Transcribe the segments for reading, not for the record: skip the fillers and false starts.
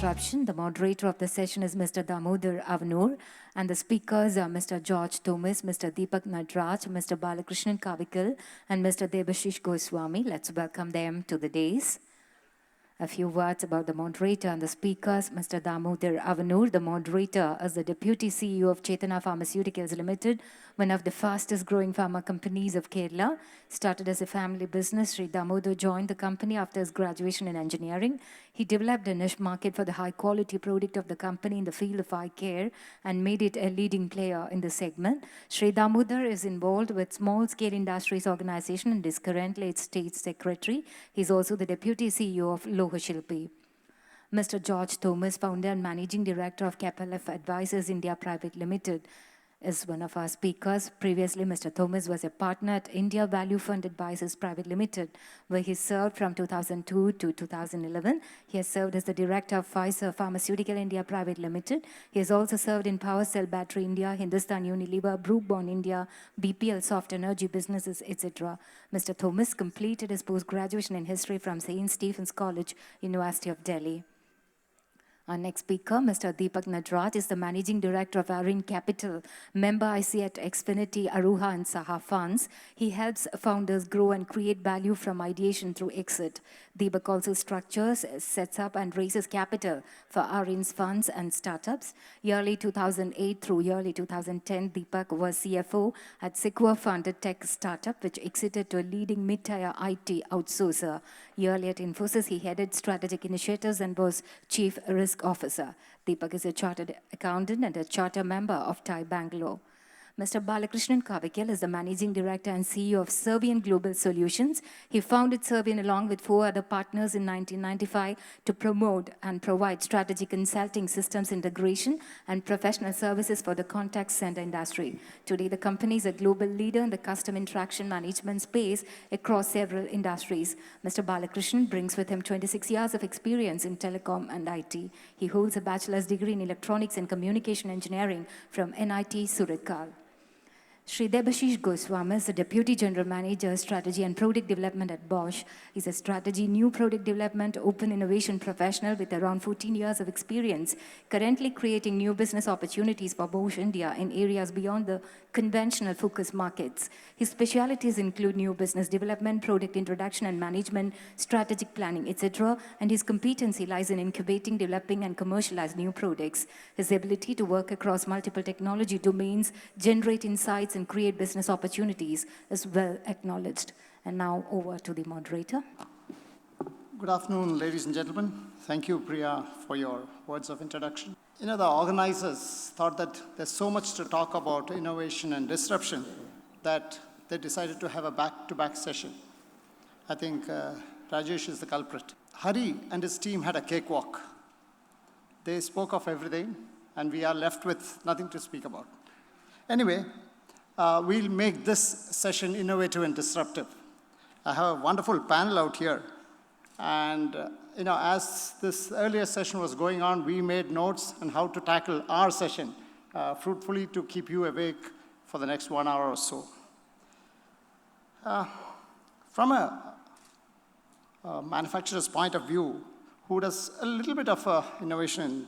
Disruption. The moderator of the session is Mr. Damodar Avanur, and the speakers are Mr. George Thomas, Mr. Deepak Nadraj, Mr. Balakrishnan Kavikal, and Mr. Debashish Goswami. Let's welcome them to the dais. A few words about the moderator and the speakers. Mr. Damodar Avanur, the moderator, is the Deputy CEO of Chetana Pharmaceuticals Limited, one of the fastest growing pharma companies of Kerala. Started as a family business, Sri Damodar joined the company after his graduation in engineering. He developed a niche market for the high quality product of the company in the field of eye care and made it a leading player in the segment. Sri Damodar is involved with Small Scale Industries Organization and is currently its state secretary. He's also the Deputy CEO of Shilpi. Mr. George Thomas, founder and managing director of KPLF Advisors India Private Limited, is one of our speakers. Previously, Mr. Thomas was a partner at India Value Fund Advisors Private Limited, where he served from 2002 to 2011. He has served as the director of Pfizer Pharmaceutical India Private Limited. He has also served in Power Cell Battery India, Hindustan Unilever, Brooke Bond India, BPL Soft Energy Businesses, etc. Mr. Thomas completed his post-graduation in history from St. Stephen's College, University of Delhi. Our next speaker, Mr. Deepak Nadraj, is the Managing Director of Arin Capital, member IC at Xfinity, Aruha and Saha Funds. He helps founders grow and create value from ideation through exit. Deepak also structures, sets up and raises capital for Arin's funds and startups. Yearly 2008 through yearly 2010, Deepak was CFO at Sequoia funded tech startup, which exited to a leading mid-tier IT outsourcer. Yearly at Infosys, he headed strategic initiatives and was Chief Risk Officer. Deepak is a chartered accountant and a charter member of TiE Bangalore. Mr. Balakrishnan Kavikal is the Managing Director and CEO of Servian Global Solutions. He founded Servian along with 4 other partners in 1995 to promote and provide strategic consulting, systems integration, and professional services for the contact center industry. Today, the company is a global leader in the custom interaction management space across several industries. Mr. Balakrishnan brings with him 26 years of experience in telecom and IT. He holds a bachelor's degree in electronics and communication engineering from NIT Surathkal. Sri Debashish Goswami is the Deputy General Manager, Strategy and Product Development at Bosch. He's a strategy, new product development, open innovation professional with around 14 years of experience, currently creating new business opportunities for Bosch India in areas beyond the conventional focus markets. His specialities include new business development, product introduction and management, strategic planning, etc. And his competency lies in incubating, developing and commercialize new products. His ability to work across multiple technology domains, generate insights and create business opportunities is well acknowledged. And now over to the moderator. Good afternoon, ladies and gentlemen. Thank you, Priya, for your words of introduction. You know, the organizers thought that there's so much to talk about innovation and disruption that they decided to have a back-to-back session. I think Rajesh is the culprit. Hari and his team had a cakewalk. They spoke of everything, and we are left with nothing to speak about. Anyway, we'll make this session innovative and disruptive. I have a wonderful panel out here. And you know, as this earlier session was going on, we made notes on how to tackle our session fruitfully to keep you awake for the next 1 hour or so. From a manufacturer's point of view, who does a little bit of innovation,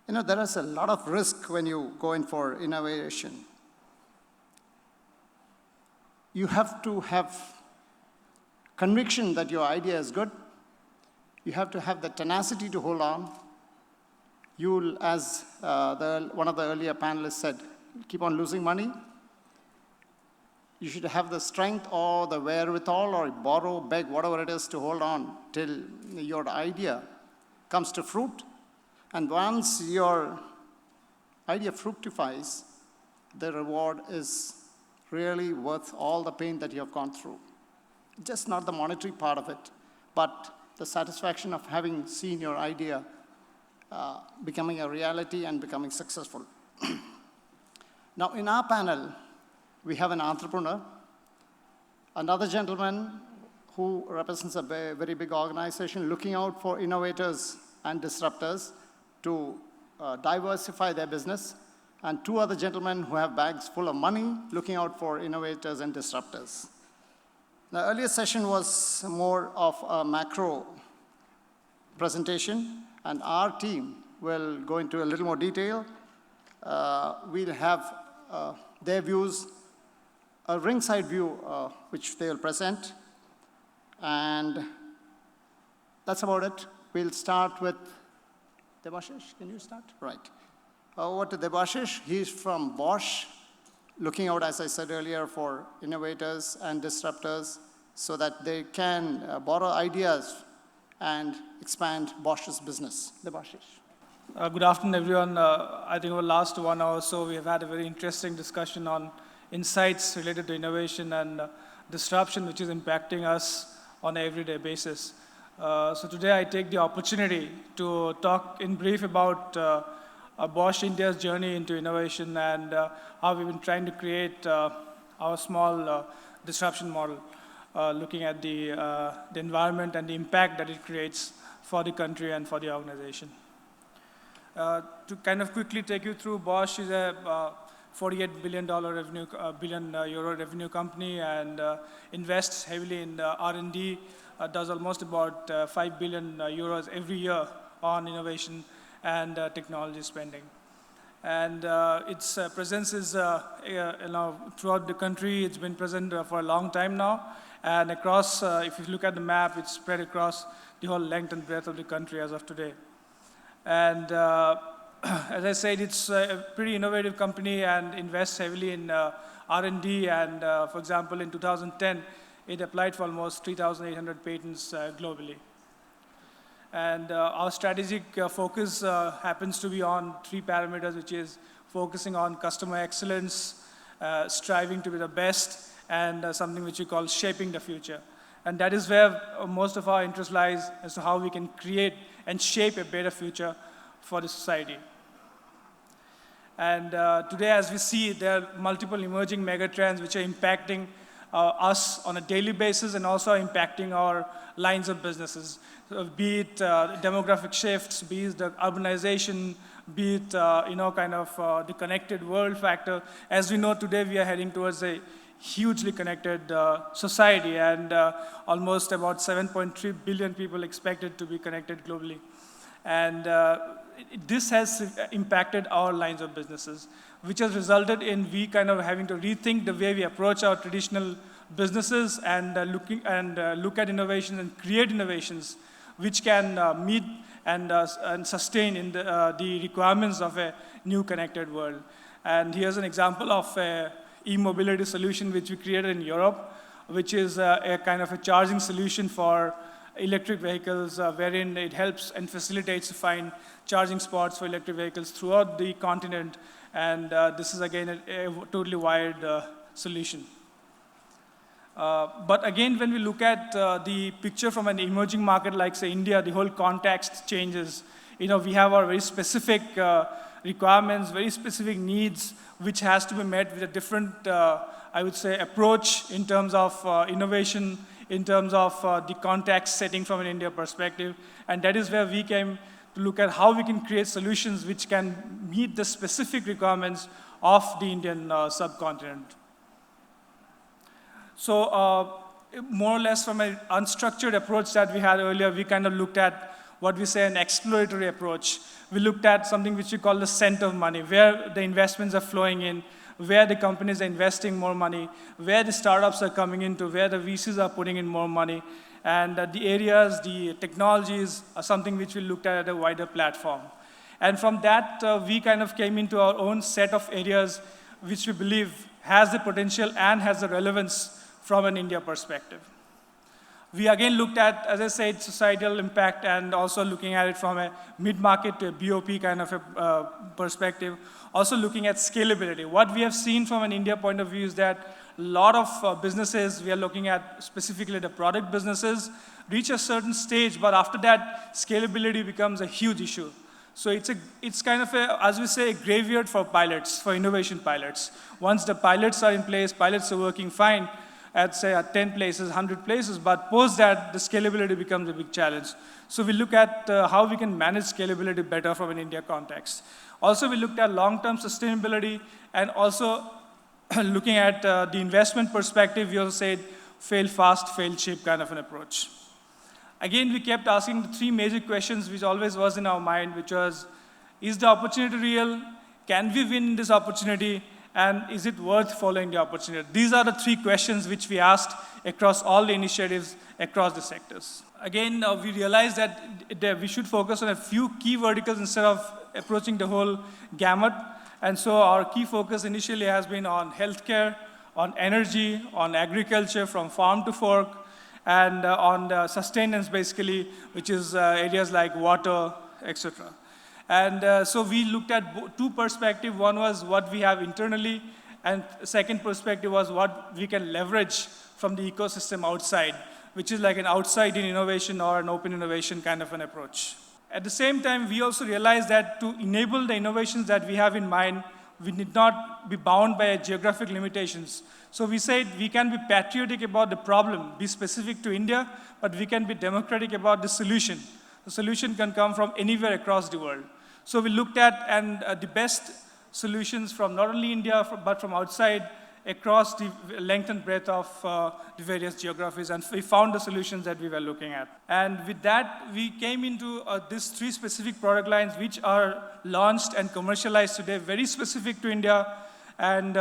you know, there is a lot of risk when you go in for innovation. You have to have conviction that your idea is good. You have to have the tenacity to hold on. You'll, as one of the earlier panelists said, keep on losing money. You should have the strength or the wherewithal or borrow, beg, whatever it is to hold on till your idea comes to fruit. And once your idea fructifies, the reward is really worth all the pain that you have gone through. Just not the monetary part of it, but the satisfaction of having seen your idea becoming a reality and becoming successful. Now, in our panel, we have an entrepreneur, another gentleman who represents a very big organization looking out for innovators and disruptors to diversify their business, and 2 other gentlemen who have bags full of money looking out for innovators and disruptors. The earlier session was more of a macro presentation, and our team will go into a little more detail. We'll have their views, a ringside view, which they will present. And that's about it. We'll start with Debashish. Can you start? Right. Over to Debashish. He's from Bosch, looking out, as I said earlier, for innovators and disruptors so that they can borrow ideas and expand Bosch's business. Debashish. Good afternoon, everyone. I think over the last 1 hour or so, we have had a very interesting discussion on insights related to innovation and disruption, which is impacting us on an everyday basis. So today I take the opportunity to talk in brief about Bosch India's journey into innovation and how we've been trying to create our small disruption model, looking at the environment and the impact that it creates for the country and for the organization. To kind of quickly take you through, Bosch is a $48 billion revenue, billion euro revenue company and invests heavily in R&D, does almost about 5 billion euros every year on innovation and technology spending. And its presence is throughout the country. It's been present for a long time now. And across, if you look at the map, it's spread across the whole length and breadth of the country as of today. And as I said, it's a pretty innovative company and invests heavily in R&D. And for example, in 2010, it applied for almost 3,800 patents globally. And our strategic focus happens to be on 3 parameters, which is focusing on customer excellence, striving to be the best, and something which we call shaping the future. And that is where most of our interest lies as to how we can create and shape a better future for the society. And today, as we see, there are multiple emerging megatrends which are impacting us on a daily basis and also impacting our lines of businesses, be it demographic shifts, be it the urbanization, be it the connected world factor. As we know today, we are heading towards a hugely connected society, and almost about 7.3 billion people expected to be connected globally. And this has impacted our lines of businesses, which has resulted in we kind of having to rethink the way we approach our traditional businesses and look at innovations and create innovations which can meet and sustain in the requirements of a new connected world. And here's an example of a e-mobility solution which we created in Europe, which is a kind of a charging solution for electric vehicles, wherein it helps and facilitates to find charging spots for electric vehicles throughout the continent. And this is, again, a totally wired solution. But again, when we look at the picture from an emerging market like, say, India, the whole context changes. We have our very specific requirements, very specific needs, which has to be met with a different, I would say, approach in terms of innovation, in terms of the context setting from an India perspective. And that is where we came to look at how we can create solutions which can meet the specific requirements of the Indian subcontinent. So more or less from an unstructured approach that we had earlier, we kind of looked at what we say an exploratory approach. We looked at something which we call the scent of money, where the investments are flowing in, where the companies are investing more money, where the startups are coming into, where the VCs are putting in more money. And the areas, the technologies are something which we looked at a wider platform. And from that, we kind of came into our own set of areas which we believe has the potential and has the relevance from an India perspective. We again looked at, as I said, societal impact and also looking at it from a mid-market to a BOP kind of a perspective. Also looking at scalability. What we have seen from an India point of view is that a lot of businesses, we are looking at specifically the product businesses, reach a certain stage, but after that, scalability becomes a huge issue. So it's kind of, as we say, a graveyard for pilots, for innovation pilots. Once the pilots are in place, pilots are working fine, at say at 10 places, 100 places, but post that, the scalability becomes a big challenge. So we look at how we can manage scalability better from an India context. Also, we looked at long-term sustainability and also looking at the investment perspective, we also said fail fast, fail cheap kind of an approach. Again, we kept asking the three major questions which always was in our mind, which was, is the opportunity real? Can we win this opportunity? And is it worth following the opportunity? These are the three questions which we asked across all the initiatives across the sectors. Again, we realized that we should focus on a few key verticals instead of approaching the whole gamut. And so our key focus initially has been on healthcare, on energy, on agriculture from farm to fork, and on sustenance basically, which is areas like water, etc. And so we looked at two perspectives. One was what we have internally, and second perspective was what we can leverage from the ecosystem outside, which is like an outside-in innovation or an open innovation kind of an approach. At the same time, we also realized that to enable the innovations that we have in mind, we need not be bound by geographic limitations. So we said we can be patriotic about the problem, be specific to India, but we can be democratic about the solution. The solution can come from anywhere across the world. So we looked at the best solutions from not only India, but from outside, across the length and breadth of the various geographies, and we found the solutions that we were looking at. And with that, we came into these three specific product lines, which are launched and commercialized today, very specific to India, and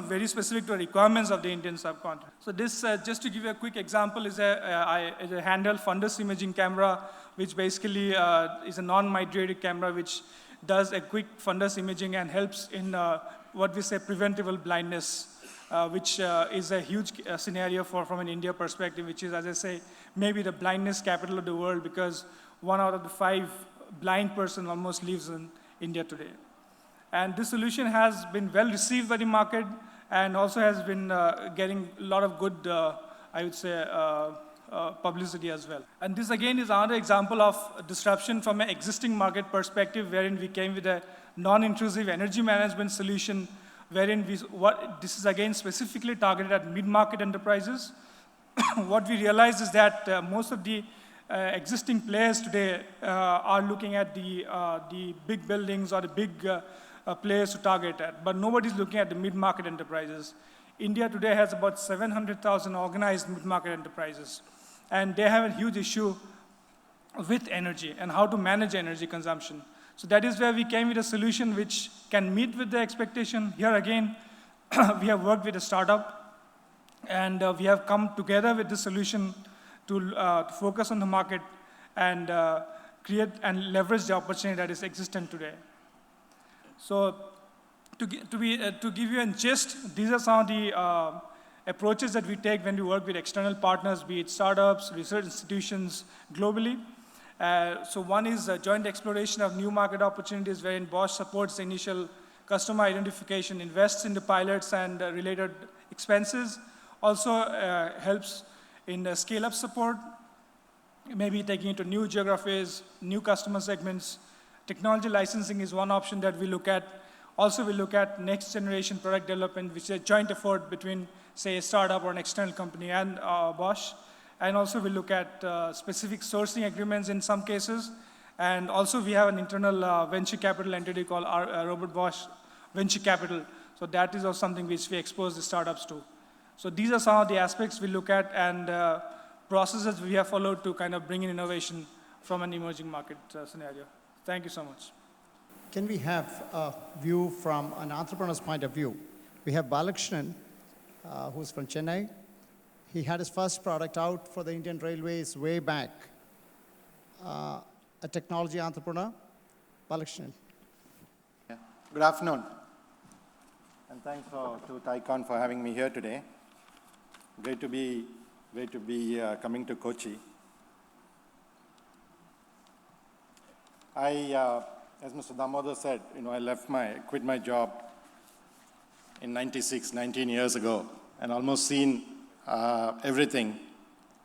very specific to the requirements of the Indian subcontinent. So this, just to give you a quick example, is a handheld fundus imaging camera, which basically is a non-mydriatic camera, which does a quick fundus imaging and helps in what we say preventable blindness, which is a huge scenario from an India perspective, which is, as I say, maybe the blindness capital of the world, because 1 out of the 5 blind person almost lives in India today. And this solution has been well received by the market and also has been getting a lot of good, I would say, publicity as well. And this again is another example of disruption from an existing market perspective, wherein we came with a non-intrusive energy management solution, wherein this is again specifically targeted at mid-market enterprises. What we realized is that most of the existing players today are looking at the big buildings or the big players to target at, but nobody's looking at the mid-market enterprises. India today has about 700,000 organized mid-market enterprises, and they have a huge issue with energy and how to manage energy consumption. So that is where we came with a solution which can meet with the expectation. Here again, we have worked with a startup, and we have come together with the solution to focus on the market and create and leverage the opportunity that is existent today. So to give you a gist, these are some of the approaches that we take when we work with external partners, be it startups, research institutions globally. So one is joint exploration of new market opportunities, wherein Bosch supports the initial customer identification, invests in the pilots and related expenses, also helps in scale-up support, maybe taking it to new geographies, new customer segments. Technology licensing is one option that we look at. Also, we look at next generation product development, which is a joint effort between, say, a startup or an external company and Bosch. And also, we look at specific sourcing agreements in some cases. And also, we have an internal venture capital entity called Robert Bosch Venture Capital. So that is also something which we expose the startups to. So these are some of the aspects we look at and processes we have followed to kind of bring in innovation from an emerging market scenario. Thank you so much. Can we have a view from an entrepreneur's point of view? We have Balakrishnan, who's from Chennai. He had his first product out for the Indian Railways way back. A technology entrepreneur. Balakrishnan. Yeah. Good afternoon. And thanks to Tycon for having me here today. Great to be coming to Kochi. As Mr. Damodar said, I quit my job in '96, 19 years ago, and almost seen everything,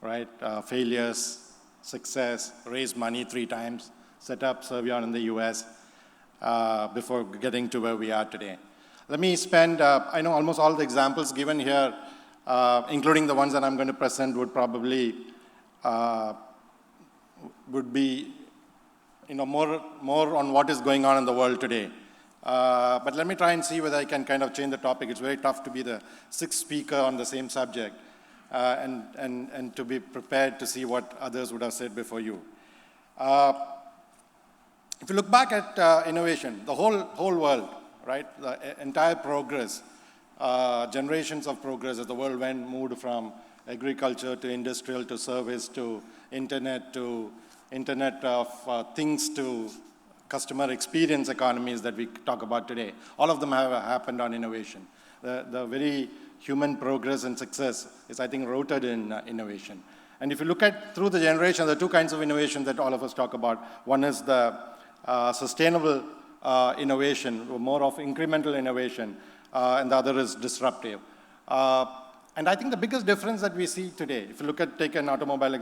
right? Failures, success, raised money 3 times, set up Servion in the US before getting to where we are today. Let me spend, I know almost all the examples given here, including the ones that I'm going to present, would probably would be more on what is going on in the world today. But let me try and see whether I can kind of change the topic. It's very tough to be the 6th speaker on the same subject. and to be prepared to see what others would have said before you. If you look back at innovation, the whole world, right, the entire progress, generations of progress as the world moved from agriculture to industrial to service to internet of things to customer experience economies that we talk about today. All of them have happened on innovation. The very human progress and success is, I think, rooted in innovation. And if you look at through the generation, there are two kinds of innovation that all of us talk about. One is the sustainable innovation, more of incremental innovation, and the other is disruptive. And I think the biggest difference that we see today, if you take an automobile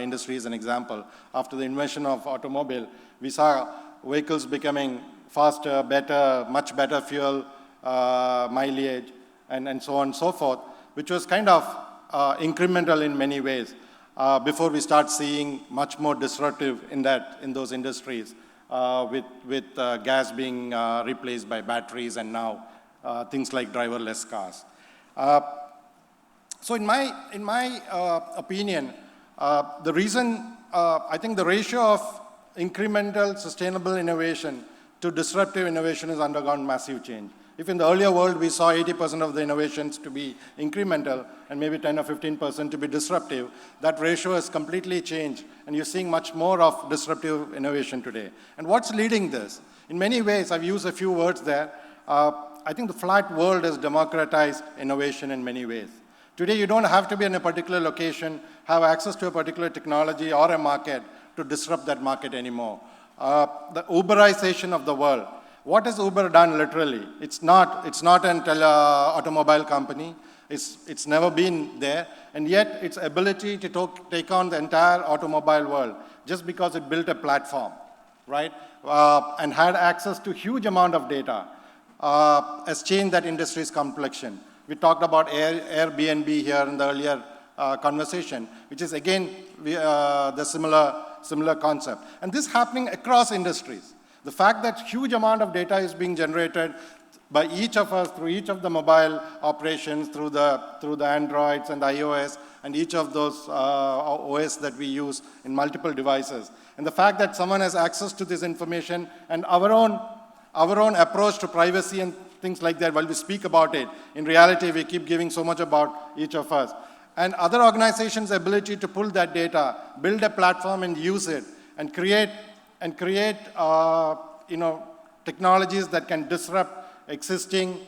industry as an example, after the invention of automobile, we saw vehicles becoming faster, better, much better fuel mileage, and so on and so forth, which was kind of incremental in many ways, before we start seeing much more disruptive in those industries, with gas being replaced by batteries, and now things like driverless cars. So in my opinion, the reason, I think the ratio of incremental sustainable innovation to disruptive innovation has undergone massive change. If in the earlier world we saw 80% of the innovations to be incremental and maybe 10 or 15% to be disruptive, that ratio has completely changed, and you're seeing much more of disruptive innovation today. And what's leading this? In many ways, I've used a few words there. I think the flat world has democratized innovation in many ways. Today, you don't have to be in a particular location, have access to a particular technology or a market to disrupt that market anymore. The Uberization of the world. What has Uber done literally? It's not an automobile company. It's never been there. And yet, its ability to take on the entire automobile world just because it built a platform, right? And had access to huge amount of data has changed that industry's complexion. We talked about Airbnb here in the earlier conversation, which is again the similar concept. And this happening across industries. The fact that huge amount of data is being generated by each of us through each of the mobile operations, through the Androids and iOS, and each of those OS that we use in multiple devices. And the fact that someone has access to this information, and our own approach to privacy and things like that, while we speak about it, in reality we keep giving so much about each of us. And other organizations' ability to pull that data, build a platform and use it, and create technologies that can disrupt existing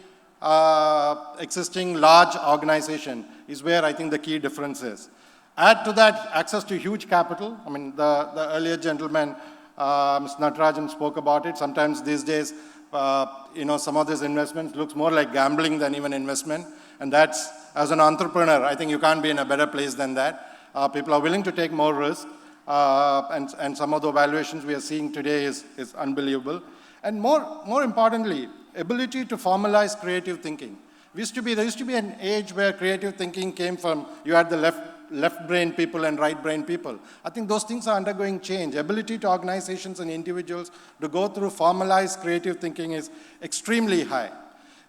large organization is where I think the key difference is. Add to that access to huge capital. I mean, the earlier gentleman, Mr. Natarajan, spoke about it. Sometimes these days, some of these investments looks more like gambling than even investment. And that's, as an entrepreneur, I think you can't be in a better place than that. People are willing to take more risk. And some of the valuations we are seeing today is unbelievable. And more importantly, ability to formalize creative thinking. There used to be an age where creative thinking came from, you had the left brain people and right brain people. I think those things are undergoing change. Ability to organizations and individuals to go through formalized creative thinking is extremely high.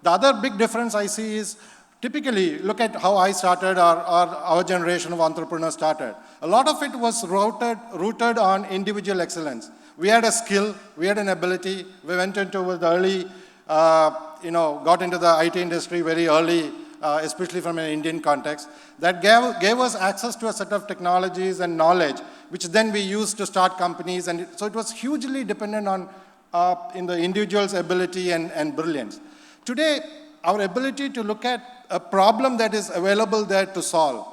The other big difference I see is, typically, look at how I started, or our generation of entrepreneurs started. A lot of it was rooted on individual excellence. We had a skill, we had an ability, we went into the early, got into the IT industry very early, especially from an Indian context, that gave us access to a set of technologies and knowledge, which then we used to start companies. And so it was hugely dependent on in the individual's ability and brilliance. Today, our ability to look at a problem that is available there to solve,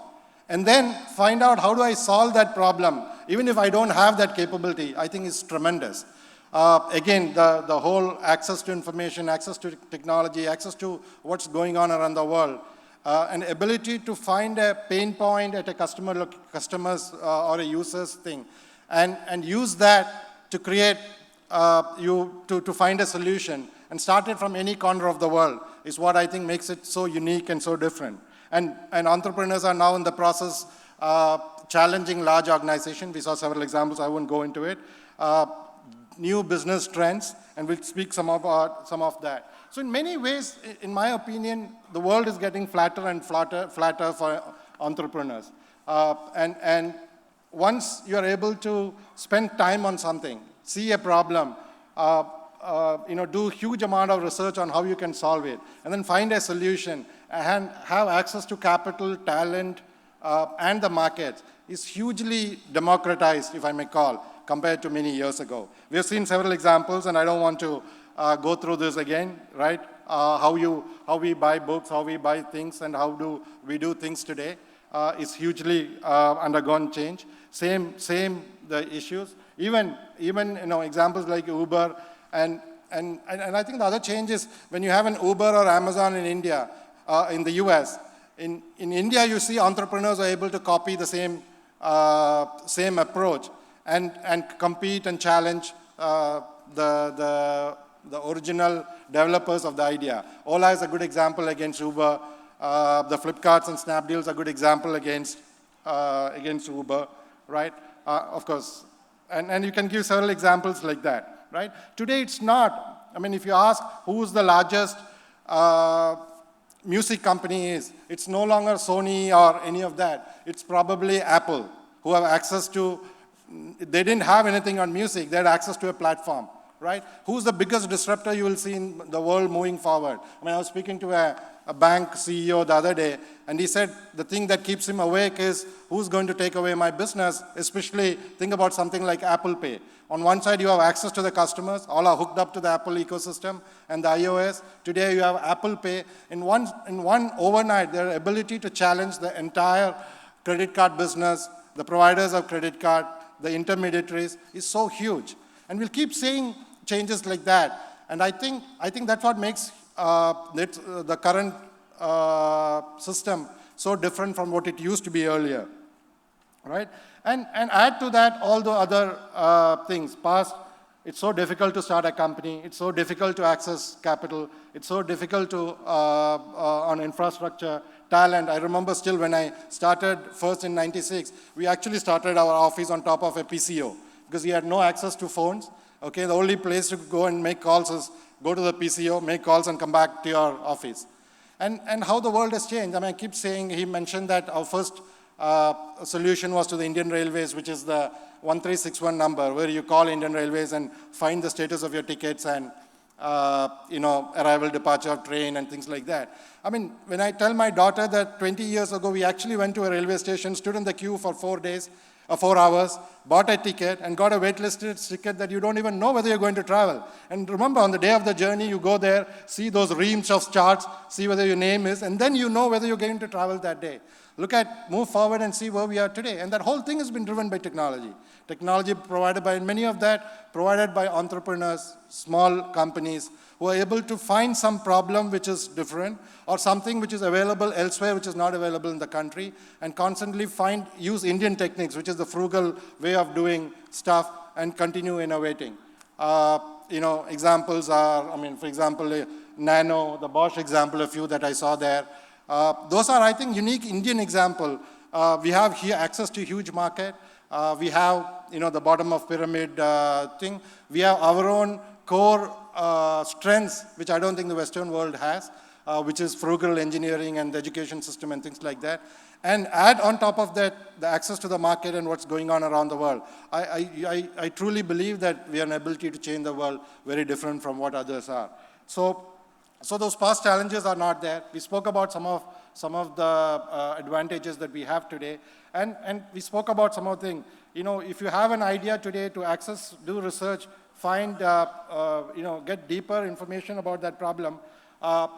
and then find out how do I solve that problem, even if I don't have that capability, I think is tremendous. Again, the whole access to information, access to technology, access to what's going on around the world, and ability to find a pain point at a customer's or a user's thing, and use that to create, to find a solution, and start it from any corner of the world, is what I think makes it so unique and so different. And entrepreneurs are now in the process challenging large organizations. We saw several examples, I won't go into it. New business trends, and we'll speak some of that. So in many ways, in my opinion, the world is getting flatter and flatter for entrepreneurs. And once you're able to spend time on something, see a problem, do huge amount of research on how you can solve it, and then find a solution, and have access to capital, talent, and the market, is hugely democratized, if I may call, compared to many years ago. We have seen several examples, and I don't want to go through this again, right? How we buy books, how we buy things, and how do we do things today is hugely undergone change. Same the issues. Even examples like Uber, and I think the other change is when you have an Uber or Amazon in India, in the US, in India you see entrepreneurs are able to copy the same approach and compete and challenge the original developers of the idea. Ola is a good example against Uber. The Flipkarts and Snapdeals are a good example against Uber, right? Of course, and you can give several examples like that, right? Today it's not. I mean, if you ask who's the largest music company is, it's no longer Sony or any of that. It's probably Apple, who have access to, they didn't have anything on music, they had access to a platform, right? Who's the biggest disruptor you will see in the world moving forward? I mean, I was speaking to a bank CEO the other day, and he said the thing that keeps him awake is who's going to take away my business, especially think about something like Apple Pay. On one side, you have access to the customers, all are hooked up to the Apple ecosystem and the iOS. Today, you have Apple Pay. In one overnight, their ability to challenge the entire credit card business, the providers of credit card, the intermediaries, is so huge. And we'll keep seeing changes like that. And I think that's what makes the current system so different from what it used to be earlier, right? And add to that all the other things. Past, it's so difficult to start a company. It's so difficult to access capital. It's so difficult to on infrastructure, talent. I remember still when I started first in '96, we actually started our office on top of a PCO because we had no access to phones. Okay, the only place to go and make calls is go to the PCO, make calls, and come back to your office. And how the world has changed. I mean, I keep saying, he mentioned that our first solution was to the Indian Railways, which is the 1361 number, where you call Indian Railways and find the status of your tickets and arrival, departure of train and things like that. I mean, when I tell my daughter that 20 years ago, we actually went to a railway station, stood in the queue for 4 hours, bought a ticket, and got a waitlisted ticket that you don't even know whether you're going to travel. And remember, on the day of the journey, you go there, see those reams of charts, see whether your name is, and then you know whether you're going to travel that day. Move forward and see where we are today. And that whole thing has been driven by technology. Technology provided by, many of that provided by entrepreneurs, small companies, who are able to find some problem which is different, or something which is available elsewhere which is not available in the country, and constantly use Indian techniques, which is the frugal way of doing stuff, and continue innovating. Examples are, for example, Nano, the Bosch example, a few that I saw there. Those are, I think, unique Indian example. We have here access to huge market. We have, the bottom of pyramid thing. We have our own core strengths, which I don't think the Western world has, which is frugal engineering and the education system and things like that. And add on top of that the access to the market and what's going on around the world. I truly believe that we have an ability to change the world very different from what others are. So those past challenges are not there. We spoke about some of the advantages that we have today, and we spoke about some of the things. If you have an idea today to access, do research, find, get deeper information about that problem,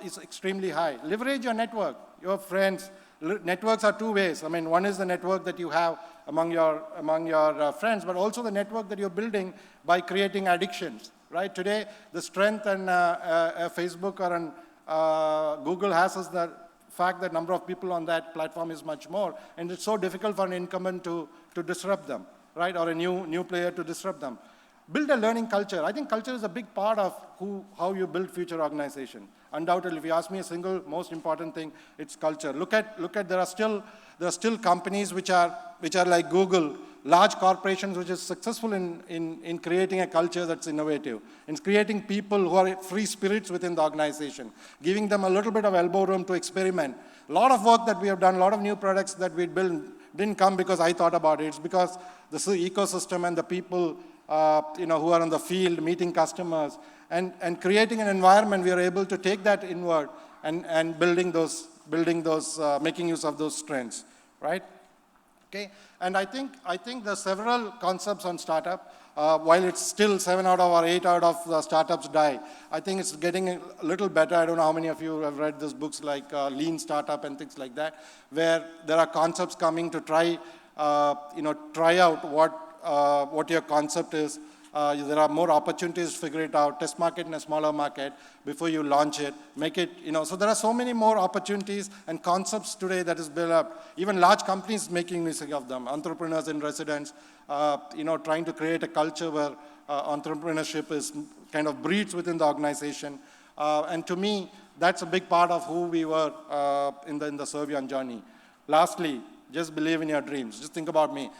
is extremely high. Leverage your network, your friends. Networks are two ways. One is the network that you have among your friends, but also the network that you're building by creating addictions. Right? Today, the strength and Facebook or Google has is the fact that number of people on that platform is much more, and it's so difficult for an incumbent to disrupt them, right? Or a new player to disrupt them. Build a learning culture. I think culture is a big part of how you build future organization. Undoubtedly, if you ask me a single most important thing, it's culture. Look at there are still companies which are like Google, large corporations which is successful in creating a culture that's innovative, in creating people who are free spirits within the organization, giving them a little bit of elbow room to experiment. A lot of work that we have done, a lot of new products that we built didn't come because I thought about it. It's because the ecosystem and the people who are in the field, meeting customers, and creating an environment, we are able to take that inward and making use of those strengths, right? Okay, and I think there's several concepts on startup. While it's still 7 out of or 8 out of the startups die, I think it's getting a little better. I don't know how many of you have read these books like Lean Startup and things like that, where there are concepts coming to try out what your concept is. There are more opportunities to figure it out, test market in a smaller market before you launch it, make it, so there are so many more opportunities and concepts today that is built up. Even large companies making use of them, entrepreneurs in residence, trying to create a culture where entrepreneurship is kind of breeds within the organization. And to me, that's a big part of who we were in the Servian journey. Lastly, just believe in your dreams. Just think about me.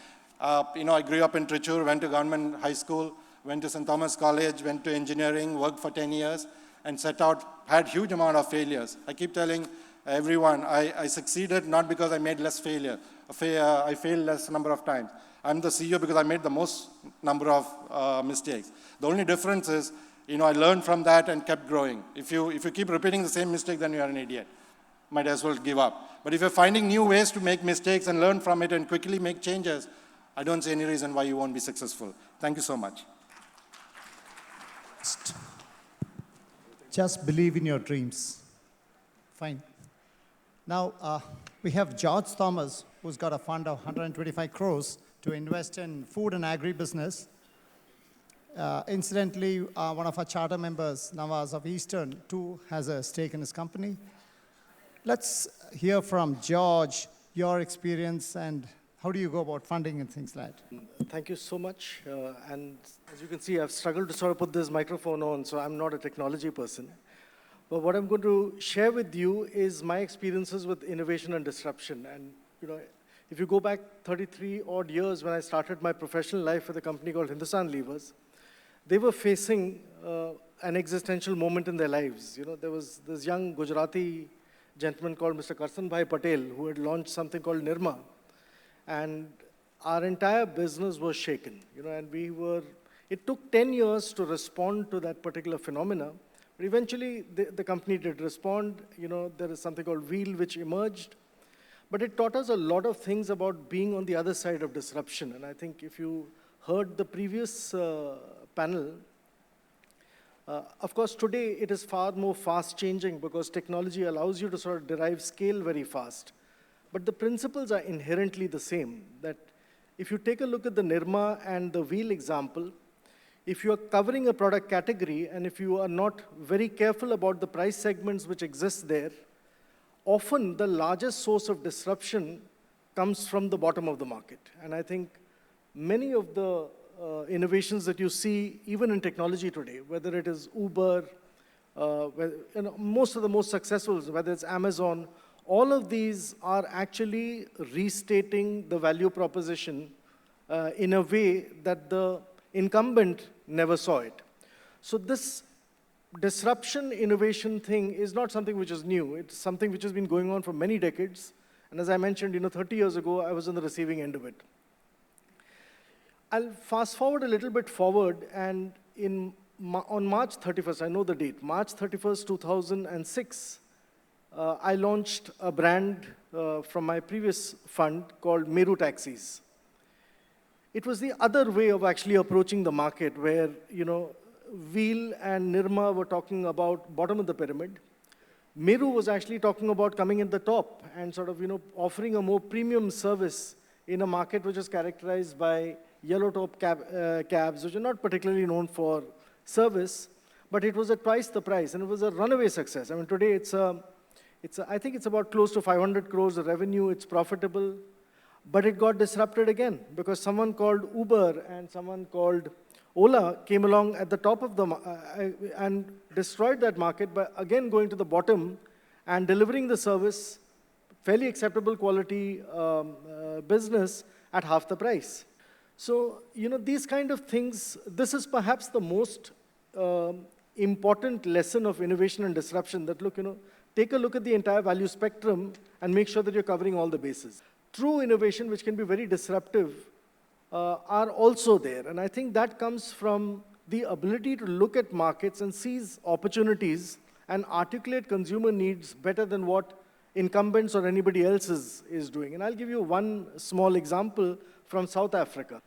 I grew up in Trichur, went to government high school, went to St. Thomas College, went to engineering, worked for 10 years, and set out, had huge amount of failures. I keep telling everyone, I succeeded not because I made less failure. I failed less number of times. I'm the CEO because I made the most number of mistakes. The only difference is, I learned from that and kept growing. If you keep repeating the same mistake, then you are an idiot. Might as well give up. But if you're finding new ways to make mistakes and learn from it and quickly make changes, I don't see any reason why you won't be successful. Thank you so much. Just believe in your dreams. Fine. Now, we have George Thomas, who's got a fund of 125 crores to invest in food and agribusiness. Incidentally, one of our charter members, Nawaz of Eastern, too, has a stake in his company. Let's hear from George, your experience, and how do you go about funding and things like that? Thank you so much. And as you can see, I've struggled to sort of put this microphone on, so I'm not a technology person. But what I'm going to share with you is my experiences with innovation and disruption. And if you go back 33 odd years when I started my professional life with a company called Hindustan Levers, they were facing an existential moment in their lives. There was this young Gujarati gentleman called Mr. Karsan Bhai Patel who had launched something called Nirma. And our entire business was shaken, and it took 10 years to respond to that particular phenomena. But eventually, the company did respond. There is something called Wheel, which emerged. But it taught us a lot of things about being on the other side of disruption. And I think if you heard the previous panel, of course, today it is far more fast-changing because technology allows you to sort of derive scale very fast. But the principles are inherently the same, that if you take a look at the Nirma and the Wheel example, if you are covering a product category and if you are not very careful about the price segments which exist there, often the largest source of disruption comes from the bottom of the market. And I think many of the innovations that you see, even in technology today, whether it is Uber, most of the most successful, whether it's Amazon, all of these are actually restating the value proposition in a way that the incumbent never saw it. So this disruption innovation thing is not something which is new. It's something which has been going on for many decades. And as I mentioned, 30 years ago, I was on the receiving end of it. I'll fast forward a little bit forward, and on March 31st, I know the date, March 31st, 2006, I launched a brand from my previous fund called Meru Taxis. It was the other way of actually approaching the market where, Wheel and Nirma were talking about bottom of the pyramid. Meru was actually talking about coming in the top and sort of, offering a more premium service in a market which is characterized by yellow top cabs, which are not particularly known for service, but it was at twice the price, and it was a runaway success. I mean, today I think it's about close to 500 crores of revenue. It's profitable, but it got disrupted again because someone called Uber and someone called Ola came along at the top of and destroyed that market by again going to the bottom and delivering the service, fairly acceptable quality business at half the price. So, these kind of things, this is perhaps the most important lesson of innovation and disruption, that look, take a look at the entire value spectrum and make sure that you're covering all the bases. True innovation, which can be very disruptive, are also there. And I think that comes from the ability to look at markets and seize opportunities and articulate consumer needs better than what incumbents or anybody else is doing. And I'll give you one small example from South Africa.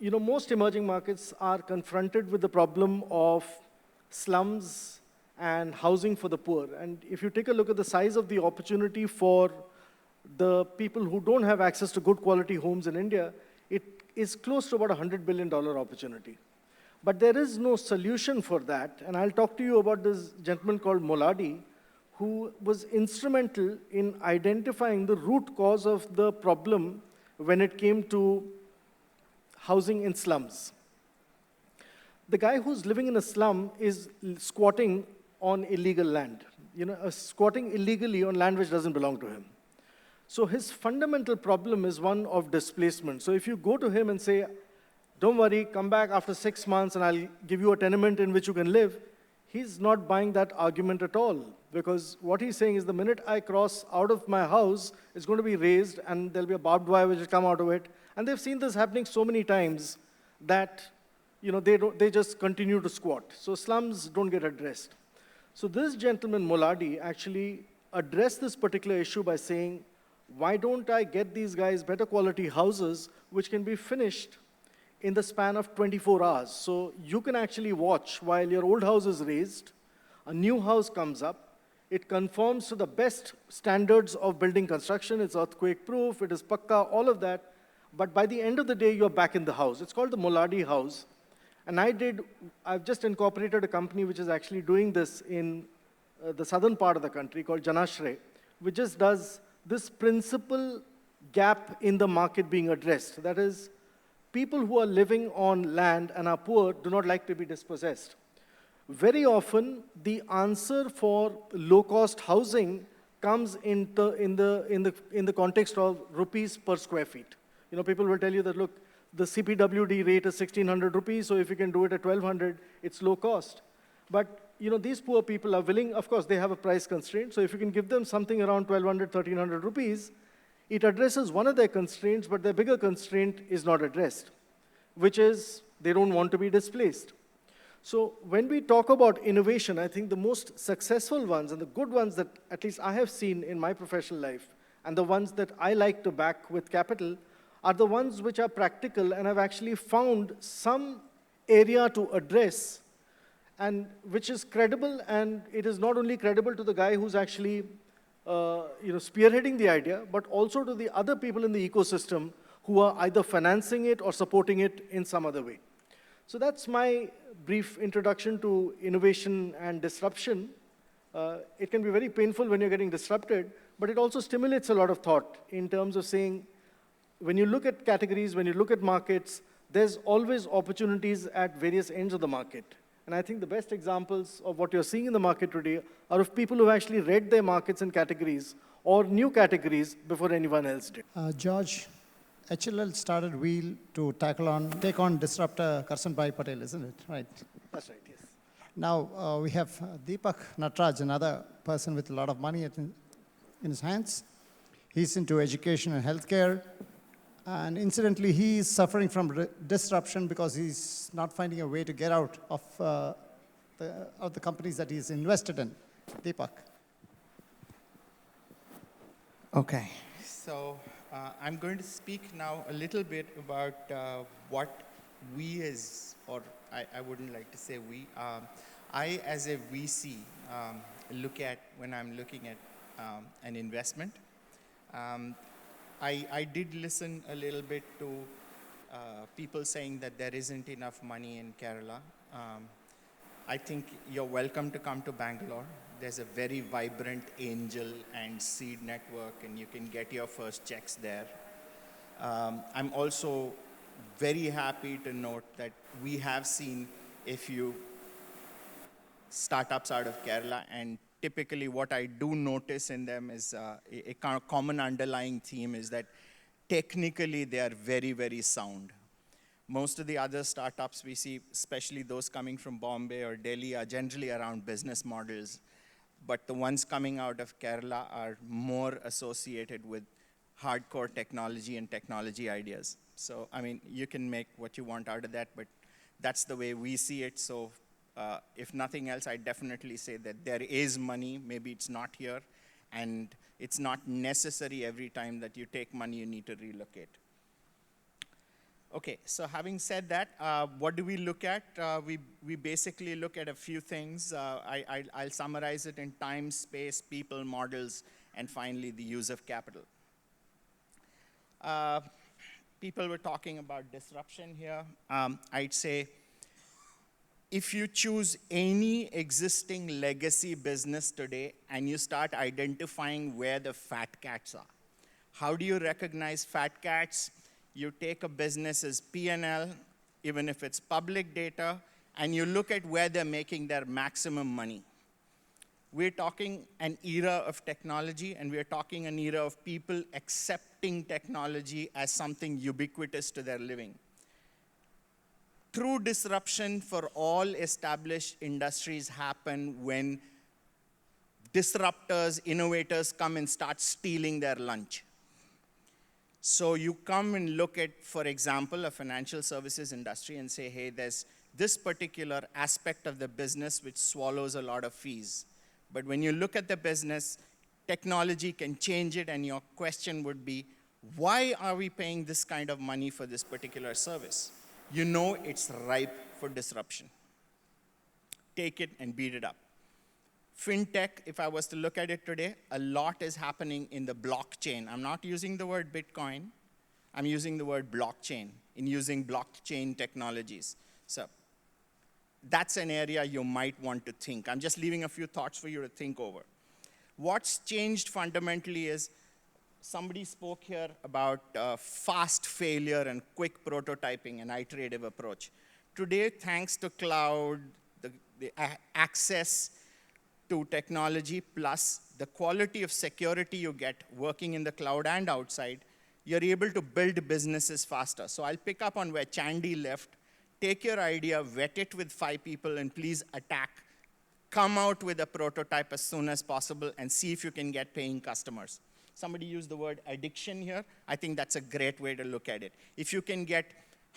Most emerging markets are confronted with the problem of slums and housing for the poor. And if you take a look at the size of the opportunity for the people who don't have access to good quality homes in India, it is close to about $100 billion opportunity. But there is no solution for that. And I'll talk to you about this gentleman called Moladi, who was instrumental in identifying the root cause of the problem when it came to housing in slums. The guy who's living in a slum is squatting on illegal land, squatting illegally on land which doesn't belong to him. So his fundamental problem is one of displacement. So if you go to him and say, don't worry, come back after 6 months and I'll give you a tenement in which you can live, he's not buying that argument at all. Because what he's saying is the minute I cross out of my house, it's going to be raised and there'll be a barbed wire which will come out of it. And they've seen this happening so many times that they just continue to squat. So slums don't get addressed. So this gentleman, Moladi, actually addressed this particular issue by saying, why don't I get these guys better quality houses which can be finished in the span of 24 hours? So you can actually watch while your old house is raised, a new house comes up, it conforms to the best standards of building construction, it's earthquake proof, it is pakka, all of that, but by the end of the day, you're back in the house. It's called the Moladi house. And I've just incorporated a company which is actually doing this in the southern part of the country called Janashray, which just does this principal gap in the market being addressed. That is, people who are living on land and are poor do not like to be dispossessed. Very often, the answer for low-cost housing comes in the context of rupees per square feet. People will tell you that, look, the CPWD rate is 1,600 rupees, so if you can do it at 1,200, it's low cost. But these poor people are willing, of course, they have a price constraint, so if you can give them something around 1,200, 1,300 rupees, it addresses one of their constraints, but their bigger constraint is not addressed, which is they don't want to be displaced. So when we talk about innovation, I think the most successful ones and the good ones that at least I have seen in my professional life, and the ones that I like to back with capital, are the ones which are practical and have actually found some area to address, and which is credible, and it is not only credible to the guy who's actually spearheading the idea, but also to the other people in the ecosystem who are either financing it or supporting it in some other way. So that's my brief introduction to innovation and disruption. It can be very painful when you're getting disrupted, but it also stimulates a lot of thought in terms of saying, when you look at categories, when you look at markets, there's always opportunities at various ends of the market. And I think the best examples of what you're seeing in the market today are of people who actually read their markets and categories or new categories before anyone else did. George, HLL started Wheel to take on disruptor Karsanbhai Patel, isn't it? Right. That's right, yes. Now we have Deepak Natraj, another person with a lot of money in his hands. He's into education and healthcare. And incidentally, he is suffering from disruption because he's not finding a way to get out of the companies that he's invested in. Deepak. Okay, so I'm going to speak now a little bit about what we as, or I wouldn't like to say we, I as a VC look at when I'm looking at an investment. I did listen a little bit to people saying that there isn't enough money in Kerala. I think you're welcome to come to Bangalore. There's a very vibrant angel and seed network, and you can get your first checks there. I'm also very happy to note that we have seen a few startups out of Kerala, and typically what I do notice in them is a kind of common underlying theme is that technically they are very, very sound. Most of the other startups we see, especially those coming from Bombay or Delhi, are generally around business models. But the ones coming out of Kerala are more associated with hardcore technology and technology ideas. So, I mean, you can make what you want out of that, but that's the way we see it. So if nothing else, I definitely say that there is money. Maybe it's not here. And it's not necessary every time that you take money, you need to relocate. Okay, so having said that, what do we look at? We basically look at a few things. I'll summarize it in time, space, people, models, and finally the use of capital. People were talking about disruption here. I'd say if you choose any existing legacy business today and you start identifying where the fat cats are, how do you recognize fat cats? You take a business's P&L, even if it's public data, and you look at where they're making their maximum money. We're talking an era of technology, and we're talking an era of people accepting technology as something ubiquitous to their living. True disruption for all established industries happen when disruptors, innovators come and start stealing their lunch. So you come and look at, for example, a financial services industry and say, hey, there's this particular aspect of the business which swallows a lot of fees. But when you look at the business, technology can change it, and your question would be, why are we paying this kind of money for this particular service? You know it's ripe for disruption. Take it and beat it up. FinTech, if I was to look at it today, a lot is happening in the blockchain. I'm not using the word Bitcoin. I'm using the word blockchain, in using blockchain technologies. So that's an area you might want to think. I'm just leaving a few thoughts for you to think over. What's changed fundamentally is, somebody spoke here about fast failure and quick prototyping and iterative approach. Today, thanks to cloud, the access to technology, plus the quality of security you get working in the cloud and outside, you're able to build businesses faster. So I'll pick up on where Chandy left. Take your idea, vet it with 5 people, and please attack. Come out with a prototype as soon as possible and see if you can get paying customers. Somebody used the word addiction here. I think that's a great way to look at it. If you can get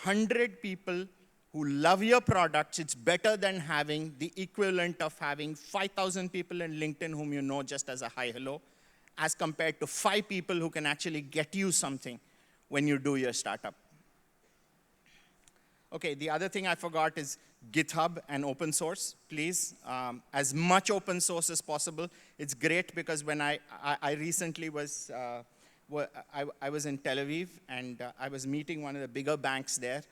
100 people who love your products, it's better than having the equivalent of having 5,000 people in LinkedIn whom you know just as a hi, hello, as compared to 5 people who can actually get you something when you do your startup. Okay, the other thing I forgot is GitHub and open source, please. As much open source as possible. It's great because when I recently was, I was in Tel Aviv, and I was meeting one of the bigger banks there.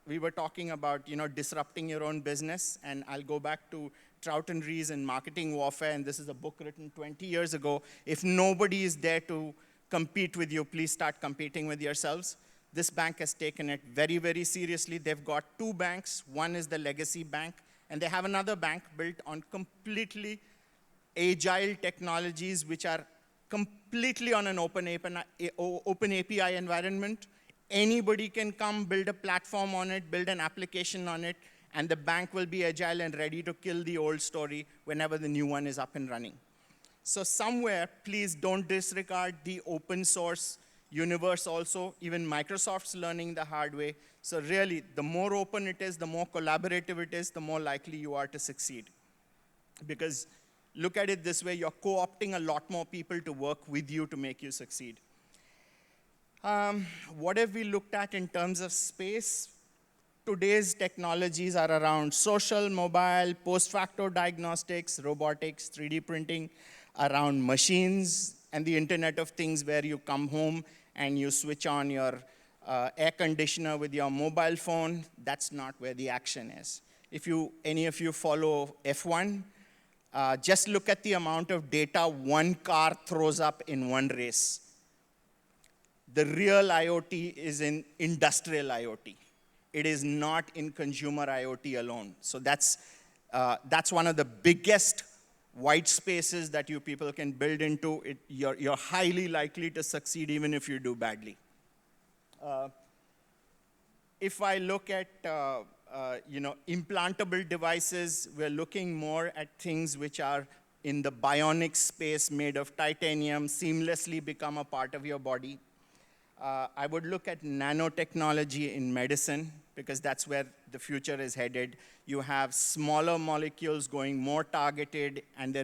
We were talking about, disrupting your own business, and I'll go back to Trout and Rees and Marketing Warfare, and this is a book written 20 years ago. If nobody is there to compete with you, please start competing with yourselves. This bank has taken it very, very seriously. They've got 2 banks. One is the legacy bank, and they have another bank built on completely agile technologies, which are completely on an open API environment. Anybody can come, build a platform on it, build an application on it, and the bank will be agile and ready to kill the old story whenever the new one is up and running. So somewhere, please don't disregard the open source universe also. Even Microsoft's learning the hard way. So really, the more open it is, the more collaborative it is, the more likely you are to succeed. Because look at it this way, you're co-opting a lot more people to work with you to make you succeed. What have we looked at in terms of space? Today's technologies are around social, mobile, post-facto diagnostics, robotics, 3D printing, around machines, and the Internet of Things, where you come home and you switch on your air conditioner with your mobile phone. That's not where the action is. If any of you follow F1, just look at the amount of data one car throws up in one race. The real IoT is in industrial IoT. It is not in consumer IoT alone. So that's one of the biggest white spaces that you people can build into. You're highly likely to succeed even if you do badly. if I look at implantable devices, we're looking more at things which are in the bionic space, made of titanium, seamlessly become a part of your body. I would look at nanotechnology in medicine, because that's where the future is headed. You have smaller molecules going more targeted, and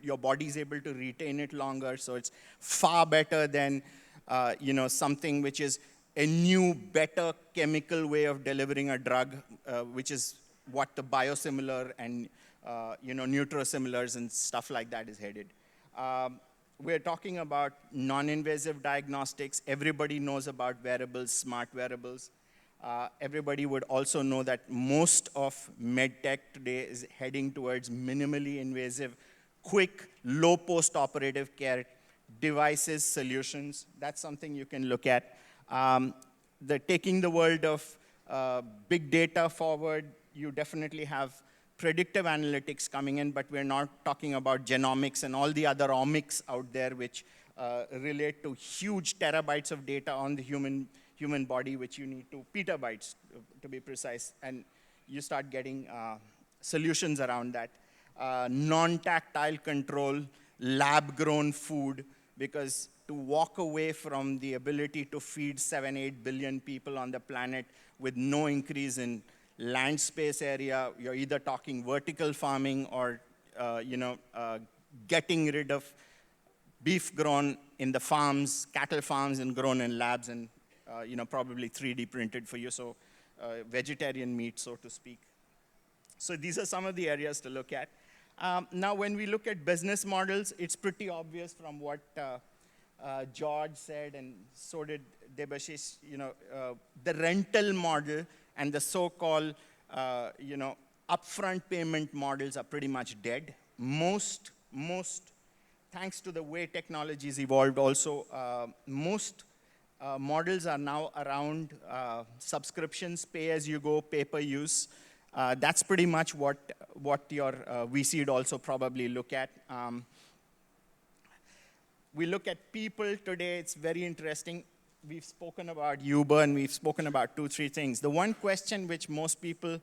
your body's able to retain it longer, so it's far better than something which is a new, better chemical way of delivering a drug, which is what the biosimilar and nutrosimilars and stuff like that is headed. We're talking about non-invasive diagnostics. Everybody knows about wearables, smart wearables. Everybody would also know that most of medtech today is heading towards minimally invasive, quick, low post-operative care devices, solutions. That's something you can look at. Taking the world of big data forward, you definitely have predictive analytics coming in, but we're not talking about genomics and all the other omics out there which relate to huge terabytes of data on the human body, which you need to petabytes to be precise, and you start getting solutions around that. Non-tactile control, lab-grown food, because to walk away from the ability to feed 7-8 billion people on the planet with no increase in land space area, you're either talking vertical farming or getting rid of beef grown in the farms, cattle farms, and grown in labs, and probably 3D printed for you, so vegetarian meat, so to speak. So these are some of the areas to look at. Now, when we look at business models, it's pretty obvious from what George said, and so did Debashish, the rental model and the so-called, upfront payment models are pretty much dead. Most, thanks to the way technology's evolved also, most models are now around subscriptions, pay-as-you-go, pay-per-use. That's pretty much what your VC would also probably look at. We look at people today, it's very interesting. We've spoken about Uber, and we've spoken about 2-3 things. The one question which most people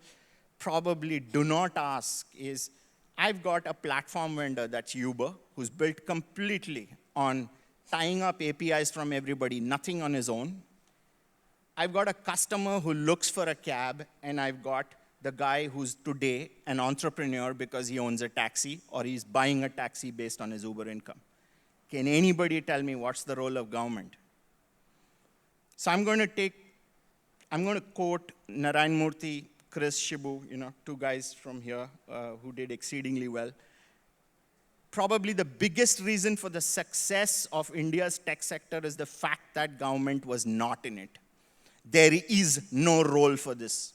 probably do not ask is, I've got a platform vendor that's Uber, who's built completely on tying up APIs from everybody, nothing on his own. I've got a customer who looks for a cab, and I've got the guy who's today an entrepreneur because he owns a taxi, or he's buying a taxi based on his Uber income. Can anybody tell me what's the role of government? So I'm going to quote Narayan Murthy, Chris Shibu, two guys from here who did exceedingly well. Probably the biggest reason for the success of India's tech sector is the fact that government was not in it. There is no role for this.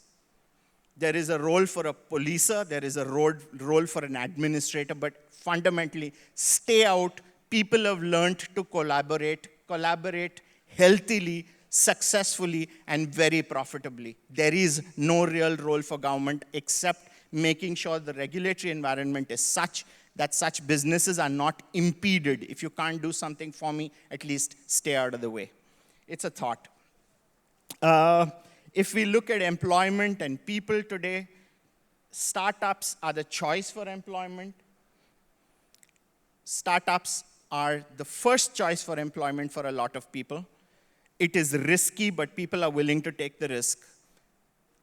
There is a role for a policer, there is a role for an administrator, but fundamentally, stay out. People have learned to collaborate healthily, successfully, and very profitably. There is no real role for government except making sure the regulatory environment is such that such businesses are not impeded. If you can't do something for me, at least stay out of the way. It's a thought. If we look at employment and people today, startups are the choice for employment. Startups are the first choice for employment for a lot of people. It is risky, but people are willing to take the risk.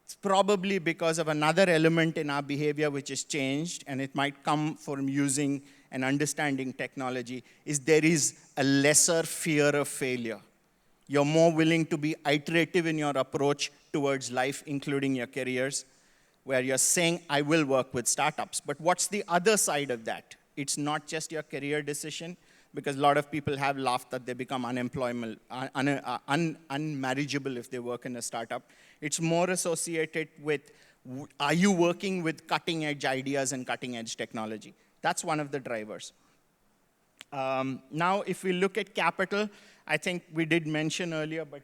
It's probably because of another element in our behavior which has changed, and it might come from using and understanding technology, is there is a lesser fear of failure. You're more willing to be iterative in your approach towards life, including your careers, where you're saying, I will work with startups. But what's the other side of that? It's not just your career decision, because a lot of people have laughed that they become unmarriageable if they work in a startup. It's more associated with, are you working with cutting-edge ideas and cutting-edge technology? That's one of the drivers. Now, if we look at capital, I think we did mention earlier, but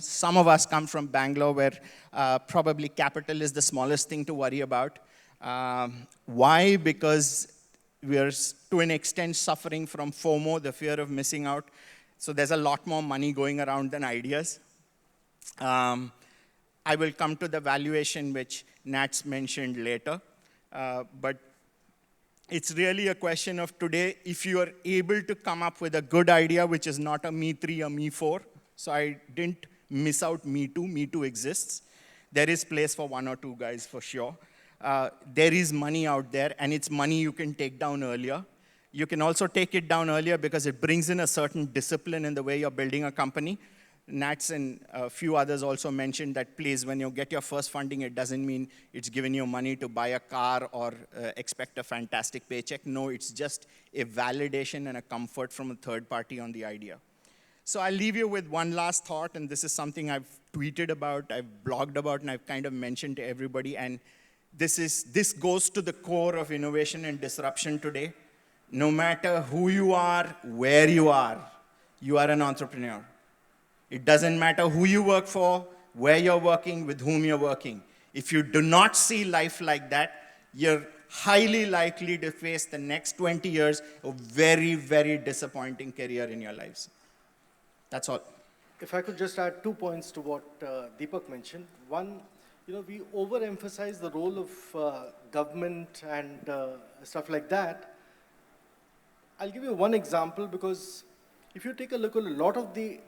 some of us come from Bangalore, where probably capital is the smallest thing to worry about. Why? Because we are, to an extent, suffering from FOMO, the fear of missing out. So there's a lot more money going around than ideas. I will come to the valuation which Nats mentioned later. But it's really a question of today, if you are able to come up with a good idea, which is not a me 3 or me 4, so I didn't miss out me 2, me 2 exists. There is place for 1 or 2 guys for sure. There is money out there, and it's money you can take down earlier. You can also take it down earlier because it brings in a certain discipline in the way you're building a company. Nats and a few others also mentioned that, please, when you get your first funding, it doesn't mean it's giving you money to buy a car or expect a fantastic paycheck. No, it's just a validation and a comfort from a third party on the idea. So I'll leave you with one last thought, and this is something I've tweeted about, I've blogged about, and I've kind of mentioned to everybody. And this goes to the core of innovation and disruption today. No matter who you are, where you are an entrepreneur. It doesn't matter who you work for, where you're working, with whom you're working. If you do not see life like that, you're highly likely to face the next 20 years of very, very disappointing career in your lives. That's all. If I could just add 2 points to what Deepak mentioned. One, we overemphasize the role of government and stuff like that. I'll give you one example, because if you take a look at a lot of the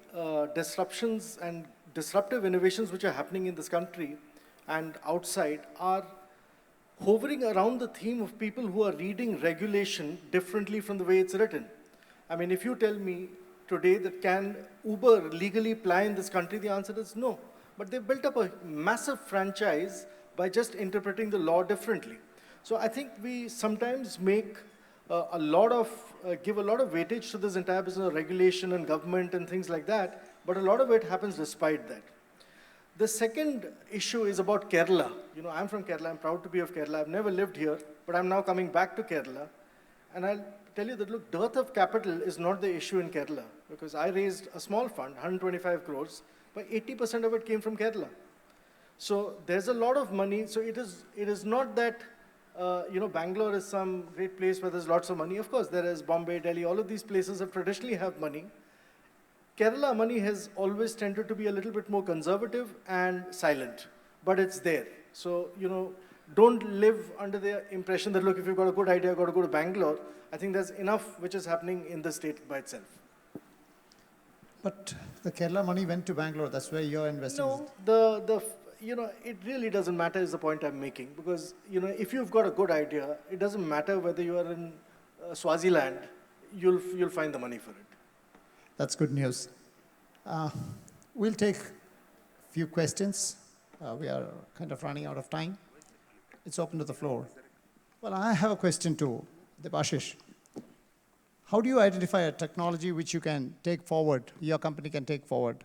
disruptions and disruptive innovations which are happening in this country and outside are hovering around the theme of people who are reading regulation differently from the way it's written. I mean, if you tell me today that can Uber legally apply in this country, the answer is no. But they've built up a massive franchise by just interpreting the law differently. So I think we sometimes make give a lot of weightage to this entire business of regulation and government and things like that, but a lot of it happens despite that. The second issue is about Kerala. I'm from Kerala, I'm proud to be of Kerala. I've never lived here, but I'm now coming back to Kerala. And I'll tell you that, look, dearth of capital is not the issue in Kerala, because I raised a small fund, 125 crores, but 80% of it came from Kerala. So there's a lot of money. So it is not that Bangalore is some great place where there's lots of money. Of course, there is Bombay, Delhi, all of these places have traditionally have money. Kerala money has always tended to be a little bit more conservative and silent, but it's there. So, don't live under the impression that, look, if you've got a good idea, you've got to go to Bangalore. I think there's enough which is happening in the state by itself. But the Kerala money went to Bangalore. That's where you're investing. No, it really doesn't matter is the point I'm making. Because, if you've got a good idea, it doesn't matter whether you are in Swaziland, you'll find the money for it. That's good news. We'll take a few questions. We are kind of running out of time. It's open to the floor. Well, I have a question too, Debashish. How do you identify a technology which you can take forward, your company can take forward?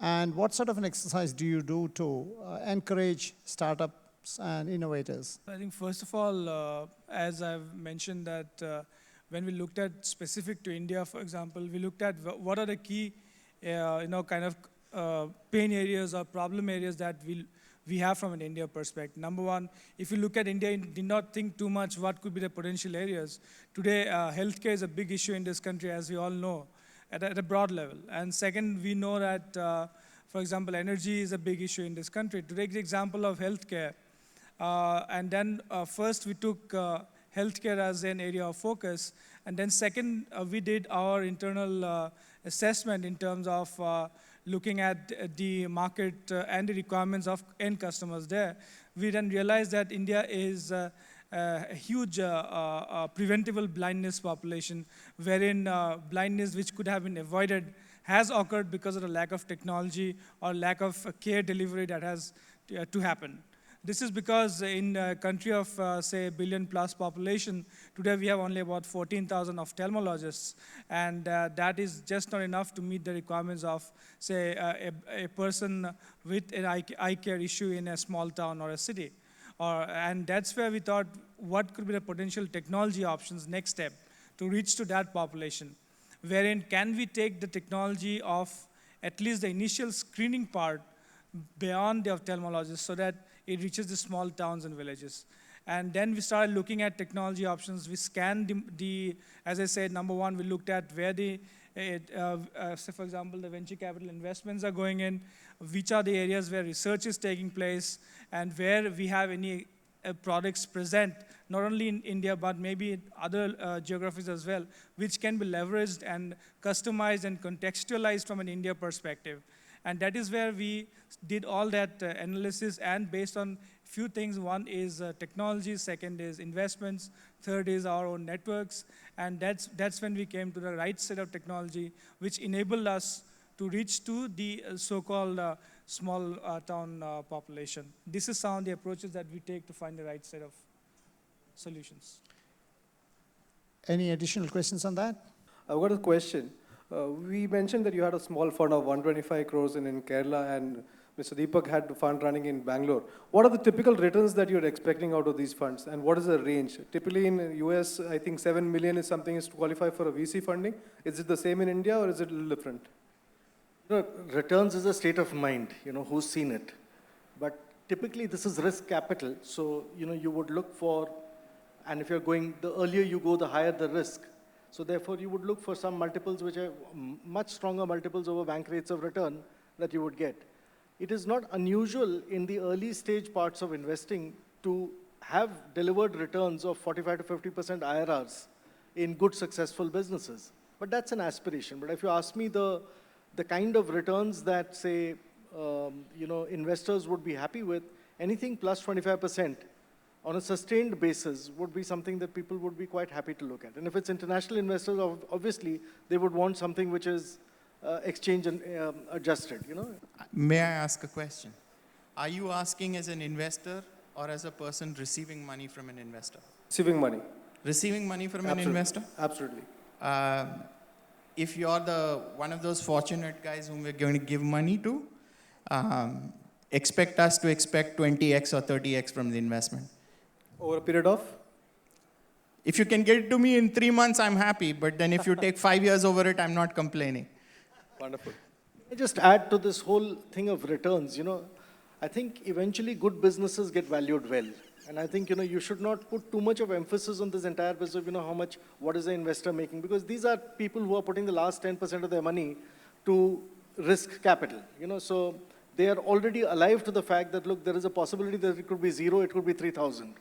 And what sort of an exercise do you do to encourage startups and innovators? I think first of all, as I've mentioned that when we looked at specific to India, for example, we looked at what are the key, pain areas or problem areas that we have from an India perspective. Number one, if you look at India, you did not think too much what could be the potential areas. Today, healthcare is a big issue in this country, as we all know, at a broad level. And second, we know that, for example, energy is a big issue in this country. To take the example of healthcare, and then first we took healthcare as an area of focus, and then second, we did our internal assessment in terms of looking at the market and the requirements of end customers there. We then realized that India is a huge preventable blindness population, wherein blindness which could have been avoided has occurred because of the lack of technology or lack of care delivery that has to happen. This is because in a country of, say, billion-plus population, today we have only about 14,000 ophthalmologists, and that is just not enough to meet the requirements of, say, a person with an eye care issue in a small town or a city. And that's where we thought, what could be the potential technology options next step to reach to that population, wherein can we take the technology of at least the initial screening part beyond the ophthalmologist so that it reaches the small towns and villages. And then we started looking at technology options. We scanned as I said, number one, we looked at where the Say, for example, the venture capital investments are going in, which are the areas where research is taking place, and where we have any products present, not only in India, but maybe in other geographies as well, which can be leveraged and customized and contextualized from an India perspective. And that is where we did all that analysis, and based on few things. One is technology, second is investments, third is our own networks, and that's when we came to the right set of technology, which enabled us to reach to the so-called small town population. This is some of the approaches that we take to find the right set of solutions. Any additional questions on that? I've got a question. We mentioned that you had a small fund of 125 crores in Kerala, and Mr. Deepak had the fund running in Bangalore. What are the typical returns that you're expecting out of these funds, and what is the range? Typically in the US, I think 7 million is something is to qualify for a VC funding. Is it the same in India, or is it a little different? Returns is a state of mind, who's seen it. But typically this is risk capital, so, you would look for, and if you're going, the earlier you go, the higher the risk. So therefore you would look for some multiples which are much stronger multiples over bank rates of return that you would get. It is not unusual in the early stage parts of investing to have delivered returns of 45 to 50% IRRs in good successful businesses. But that's an aspiration. But if you ask me the kind of returns that, say, investors would be happy with, anything plus 25% on a sustained basis would be something that people would be quite happy to look at. And if it's international investors, obviously, they would want something which is exchange and adjusted, May I ask a question? Are you asking as an investor or as a person receiving money from an investor? Receiving money. Receiving money from Absolutely. an investor? Absolutely. If you're one of those fortunate guys whom we're going to give money to, expect us to expect 20x or 30x from the investment. Over a period of? If you can get it to me in 3 months, I'm happy. But then if you take 5 years over it, I'm not complaining. Wonderful. I just add to this whole thing of returns, I think eventually good businesses get valued well. And I think, you should not put too much of emphasis on this entire business of, what is the investor making? Because these are people who are putting the last 10% of their money to risk capital, so they are already alive to the fact that, look, there is a possibility that it could be 0, it could be 3,000,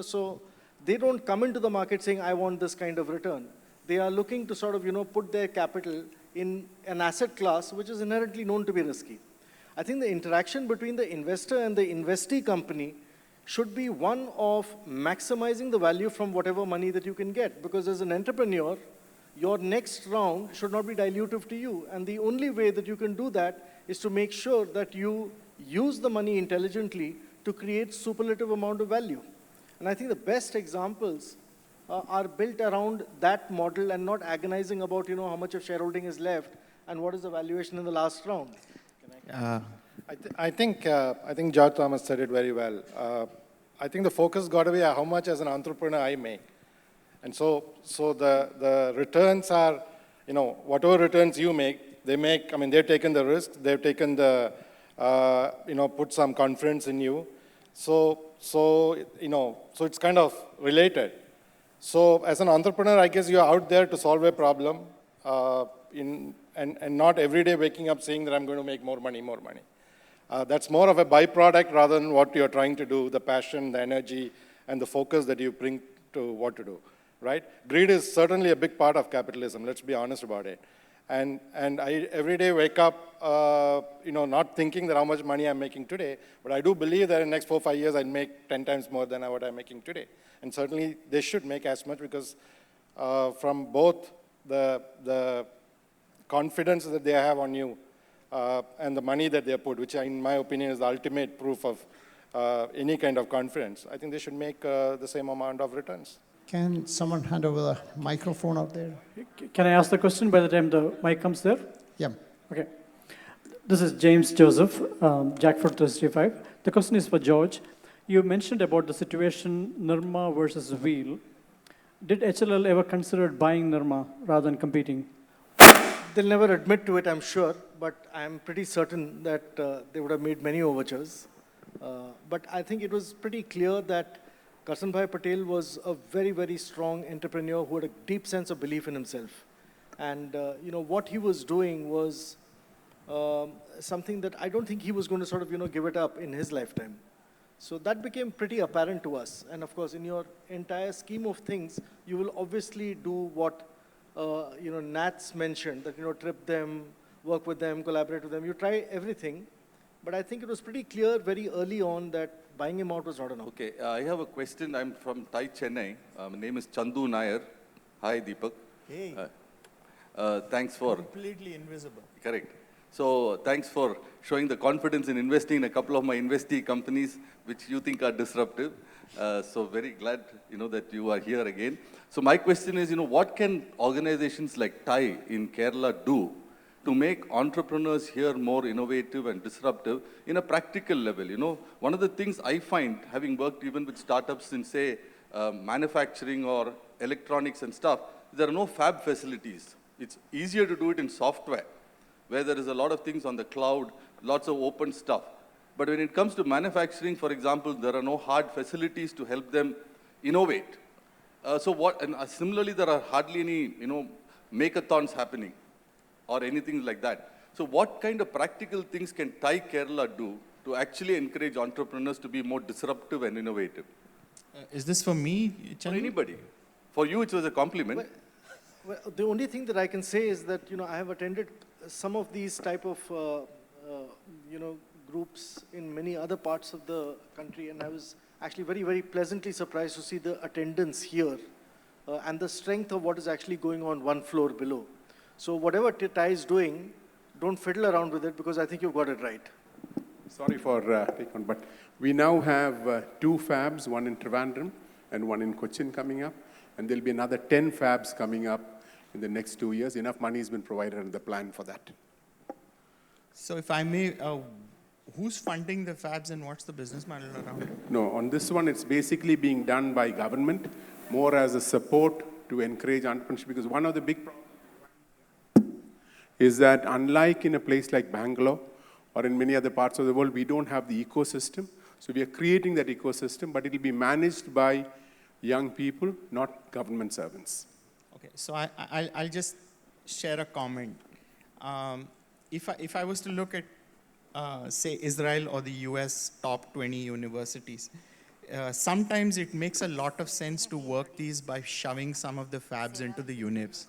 so they don't come into the market saying, I want this kind of return. They are looking to sort of, put their capital in an asset class which is inherently known to be risky. I think the interaction between the investor and the investee company should be one of maximizing the value from whatever money that you can get. Because as an entrepreneur, your next round should not be dilutive to you. And the only way that you can do that is to make sure that you use the money intelligently to create superlative amount of value. And I think the best examples are built around that model and not agonizing about, how much of shareholding is left and what is the valuation in the last round. I think George Thomas said it very well. I think the focus got to be how much as an entrepreneur I make. And so the returns are, whatever returns you make, they've taken the risk, they've taken the, put some confidence in you. So it's kind of related. So as an entrepreneur, I guess you're out there to solve a problem and not every day waking up saying that I'm going to make more money. That's more of a byproduct rather than what you're trying to do, the passion, the energy, and the focus that you bring to what to do, right? Greed is certainly a big part of capitalism, let's be honest about it. And I every day wake up, not thinking that how much money I'm making today, but I do believe that in the next 4 or 5 years, I'll make 10 times more than what I'm making today. And certainly, they should make as much because from both the confidence that they have on you and the money that they put, which in my opinion is the ultimate proof of any kind of confidence, I think they should make the same amount of returns. Can someone hand over the microphone out there? Can I ask the question by the time the mic comes there? Yeah. Okay. This is James Joseph, Jackford 335. The question is for George. You mentioned about the situation Nirma versus Wheel. Did HLL ever consider buying Nirma rather than competing? They'll never admit to it, I'm sure, but I'm pretty certain that they would have made many overtures. But I think it was pretty clear that Karsanbhai Patel was a very, very strong entrepreneur who had a deep sense of belief in himself. And what he was doing was something that I don't think he was going to sort of give it up in his lifetime. So that became pretty apparent to us. And of course, in your entire scheme of things, you will obviously do what Nats mentioned, that trip them, work with them, collaborate with them. You try everything. But I think it was pretty clear very early on that buying him out was not enough. Okay, I have a question. I'm from Thai, Chennai. My name is Chandu Nair. Hi, Deepak. Hey, Thanks for... completely invisible. Correct. So thanks for showing the confidence in investing in a couple of my investee companies, which you think are disruptive. So very glad, that you are here again. So my question is, what can organizations like Thai in Kerala do to make entrepreneurs here more innovative and disruptive in a practical level? One of the things I find, having worked even with startups in, say, manufacturing or electronics and stuff, there are no fab facilities. It's easier to do it in software, where there is a lot of things on the cloud, lots of open stuff. But when it comes to manufacturing, for example, there are no hard facilities to help them innovate. Similarly, there are hardly any, makeathons happening or anything like that. So what kind of practical things can Thai Kerala do to actually encourage entrepreneurs to be more disruptive and innovative? Is this for me, For Chandu? anybody. For you, it was a compliment. Well, the only thing that I can say is that, I have attended some of these type of, groups in many other parts of the country, and I was actually very, very pleasantly surprised to see the attendance here and the strength of what is actually going on one floor below. So whatever Thai is doing, don't fiddle around with it, because I think you've got it right. Sorry for taking on, but we now have 2 fabs, one in Trivandrum and one in Cochin coming up, and there'll be another 10 fabs coming up in the next 2 years. Enough money has been provided in the plan for that. So if I may, who's funding the fabs and what's the business model around it? No, on this one, it's basically being done by government, more as a support to encourage entrepreneurship, because one of the big problems is that unlike in a place like Bangalore or in many other parts of the world, we don't have the ecosystem. So we are creating that ecosystem, but it will be managed by young people, not government servants. Okay, so I'll just share a comment. If I was to look at, say, Israel or the US top 20 universities, sometimes it makes a lot of sense to work these by shoving some of the fabs into the univs.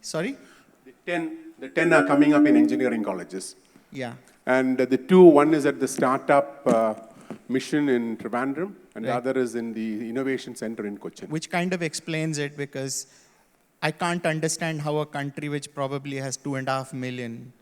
Sorry? The 10 are coming up in engineering colleges. Yeah. And the 2, one is at the startup mission in Trivandrum, and the other is in the Innovation Center in Cochin. Which kind of explains it, because I can't understand how a country which probably has 2.5 million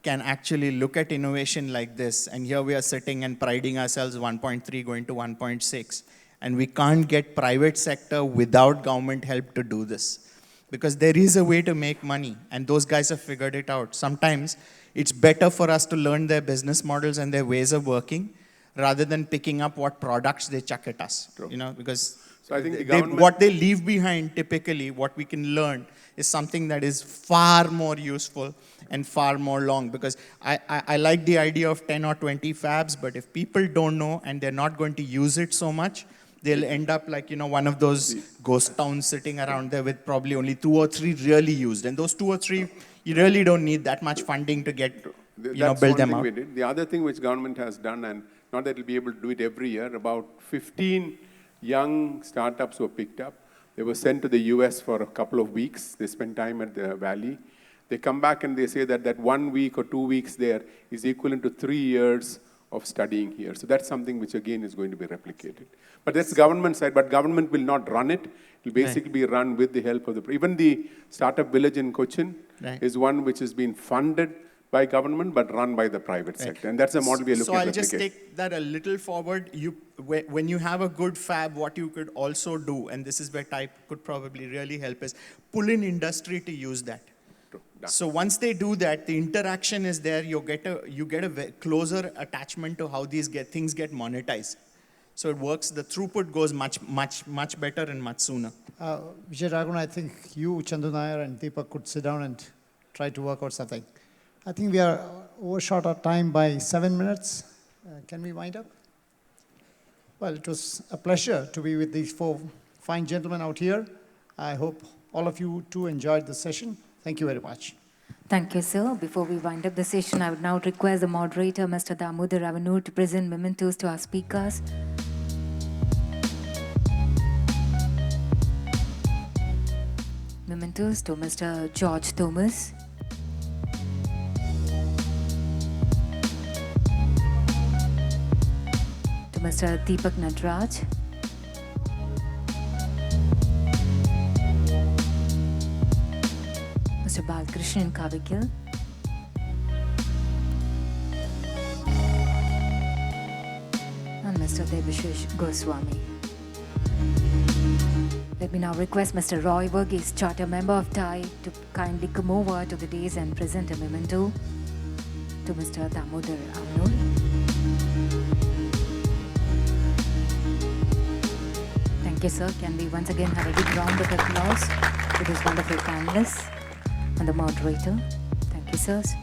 can actually look at innovation like this. And here we are sitting and priding ourselves 1.3 going to 1.6. And we can't get private sector without government help to do this. Because there is a way to make money, and those guys have figured it out. Sometimes it's better for us to learn their business models and their ways of working, rather than picking up what products they chuck at us. True. Because so I think the government, what they leave behind, typically, what we can learn is something that is far more useful and far more long. Because I like the idea of 10 or 20 fabs, but if people don't know and they're not going to use it so much, they'll end up like, one of those ghost towns sitting around there with probably only 2 or 3 really used. And those 2 or 3, you really don't need that much funding to get, build them out. The other thing which government has done, and not that it'll be able to do it every year, about 15 young startups were picked up. They were sent to the US for a couple of weeks. They spent time at the Valley. They come back and they say that 1 week or 2 weeks there is equivalent to 3 years of studying here. So that's something which again is going to be replicated. But that's government side, but government will not run it. It will basically be run with the help of the, even the startup village in Cochin is one which has been funded by government but run by the private sector. And that's the model we are looking at. So I'll just take that a little forward. When you have a good fab, what you could also do, and this is where Type could probably really help, is pull in industry to use that. So once they do that, the interaction is there. You get a closer attachment to how these things get monetized. So it works. The throughput goes much better and much sooner. Vijay Raghavan, I think you, Chandu Nair, and Deepak could sit down and try to work out something. I think we are overshot our time by 7 minutes. Can we wind up? Well, it was a pleasure to be with these 4 fine gentlemen out here. I hope all of you too enjoyed the session. Thank you very much. Thank you, sir. Before we wind up the session, I would now request the moderator, Mr. Damodar Avanur, to present mementos to our speakers. Mementos to Mr. George Thomas, to Mr. Deepak Nadraj, Mr. Balakrishnan Kavigil, and Mr. Debashish Goswami. Let me now request Mr. Roy Verghese, Charter Member of TIE, to kindly come over to the dais and present a memento to Mr. Damodar Avanur. Thank you, sir. Can we once again have a big round of applause to these wonderful panelists and the moderator? Thank you, sirs.